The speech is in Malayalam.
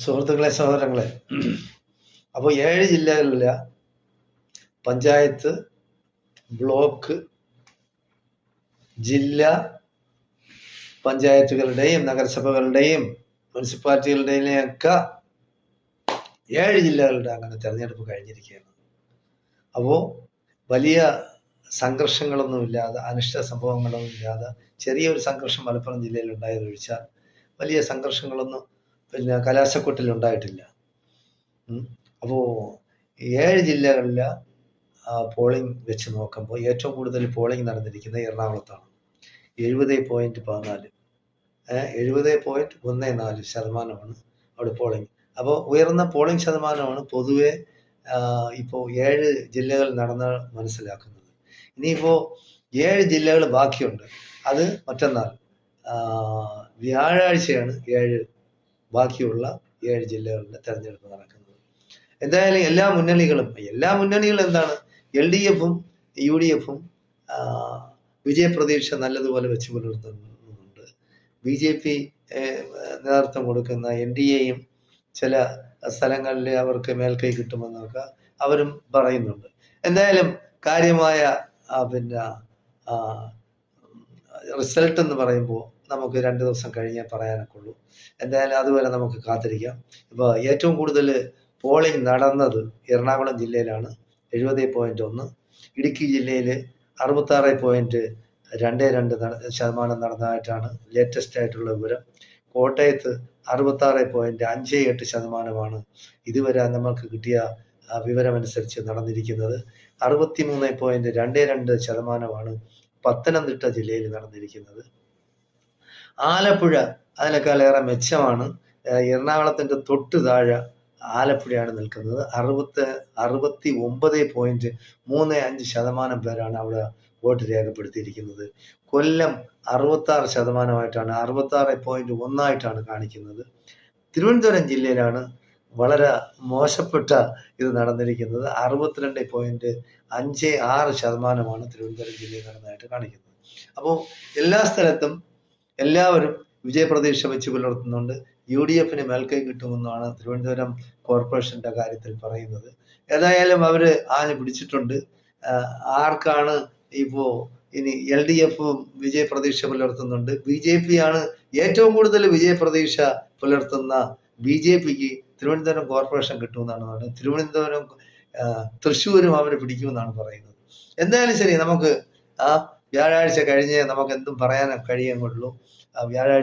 സുഹൃത്തുക്കളെ, സഹോദരങ്ങളെ, അപ്പോൾ 7 ജില്ലകളിലെ പഞ്ചായത്ത്, ബ്ലോക്ക്, ജില്ലാ പഞ്ചായത്തുകളുടെയും നഗരസഭകളുടെയും മുനിസിപ്പാലിറ്റികളുടെയും ഒക്കെ 7 ജില്ലകളുടെ അങ്ങനെ തെരഞ്ഞെടുപ്പ് കഴിഞ്ഞിരിക്കുകയാണ്. അപ്പോൾ വലിയ സംഘർഷങ്ങളൊന്നുമില്ലാതെ, അനിഷ്ട സംഭവങ്ങളൊന്നും ഇല്ലാതെ, ചെറിയൊരു സംഘർഷം മലപ്പുറം ജില്ലയിൽ ഉണ്ടായതൊഴിച്ചാൽ വലിയ സംഘർഷങ്ങളൊന്നും കലാശക്കൊട്ടിൽ ഉണ്ടായിട്ടില്ല. അപ്പോൾ 7 ജില്ലകളിലെ പോളിംഗ് വെച്ച് നോക്കുമ്പോൾ ഏറ്റവും കൂടുതൽ പോളിംഗ് നടന്നിരിക്കുന്നത് എറണാകുളത്താണ്. 70.14 70.14% അവിടെ പോളിംഗ്. അപ്പോൾ ഉയർന്ന പോളിംഗ് ശതമാനമാണ് പൊതുവെ ഇപ്പോൾ 7 ജില്ലകൾ നടന്ന് മനസ്സിലാക്കുന്നത്. ഇനിയിപ്പോൾ 7 ജില്ലകൾ ബാക്കിയുണ്ട്. അത് മറ്റന്നാൾ വ്യാഴാഴ്ചയാണ് ബാക്കിയുള്ള 7 ജില്ലകളുടെ തെരഞ്ഞെടുപ്പ് നടക്കുന്നത്. എന്തായാലും എല്ലാ മുന്നണികളും എന്താണ്, LDF-ഉം UDF-ഉം വിജയപ്രതീക്ഷ നല്ലതുപോലെ വെച്ച് പുലർത്തുന്നുണ്ട്. BJP നേതൃത്വം കൊടുക്കുന്ന NDA-യും ചില സ്ഥലങ്ങളിൽ അവർക്ക് മേൽക്കൈ കിട്ടുമെന്നൊക്കെ അവരും പറയുന്നുണ്ട്. എന്തായാലും കാര്യമായ റിസൾട്ട് എന്ന് പറയുമ്പോൾ നമുക്ക് 2 ദിവസം കഴിഞ്ഞേ പറയാനൊക്കെ ഉള്ളൂ. എന്തായാലും അതുവരെ നമുക്ക് കാത്തിരിക്കാം. ഇപ്പോൾ ഏറ്റവും കൂടുതൽ പോളിംഗ് നടന്നത് എറണാകുളം ജില്ലയിലാണ്, 70.1. ഇടുക്കി ജില്ലയിൽ 66.22% നടന്നതായിട്ടാണ് ലേറ്റസ്റ്റ് ആയിട്ടുള്ള വിവരം. കോട്ടയത്ത് 66.58% ഇതുവരെ നമുക്ക് കിട്ടിയ വിവരമനുസരിച്ച് നടന്നിരിക്കുന്നത്. 63.22% പത്തനംതിട്ട ജില്ലയിൽ നടന്നിരിക്കുന്നത്. ആലപ്പുഴ അതിനേക്കാളേറെ മെച്ചമാണ്. എറണാകുളത്തിൻ്റെ തൊട്ട് താഴെ ആലപ്പുഴയാണ് നിൽക്കുന്നത്. 69.35% പേരാണ് അവിടെ വോട്ട് രേഖപ്പെടുത്തിയിരിക്കുന്നത്. കൊല്ലം 66%, 66.1 കാണിക്കുന്നത്. തിരുവനന്തപുരം ജില്ലയിലാണ് വളരെ മോശപ്പെട്ട ഇത് നടന്നിരിക്കുന്നത്. 62.56% തിരുവനന്തപുരം ജില്ലയിൽ നടന്നതായിട്ട് കാണിക്കുന്നത്. അപ്പോൾ എല്ലാ സ്ഥലത്തും എല്ലാവരും വിജയപ്രതീക്ഷ വെച്ച് പുലർത്തുന്നുണ്ട്. UDF-ന് മേൽക്കൈ കിട്ടുമെന്നാണ് തിരുവനന്തപുരം കോർപ്പറേഷന്റെ കാര്യത്തിൽ പറയുന്നത്. ഏതായാലും അവർ ആഞ്ഞു പിടിച്ചിട്ടുണ്ട്. ആർക്കാണ് ഇപ്പോൾ ഇനി LDF-ഉം വിജയപ്രതീക്ഷ പുലർത്തുന്നുണ്ട്. BJP ആണ് ഏറ്റവും കൂടുതൽ വിജയപ്രതീക്ഷ പുലർത്തുന്ന. BJPക്ക് തിരുവനന്തപുരം കോർപ്പറേഷൻ കിട്ടുമെന്നാണ് പറയുന്നത്. തിരുവനന്തപുരം, തൃശ്ശൂരും അവർ പിടിക്കുമെന്നാണ് പറയുന്നത്. എന്തായാലും ശരി, നമുക്ക് വ്യാഴാഴ്ച കഴിഞ്ഞേ നമുക്ക് എന്തും പറയാൻ കഴിയുള്ളൂ. വ്യാഴാഴ്ച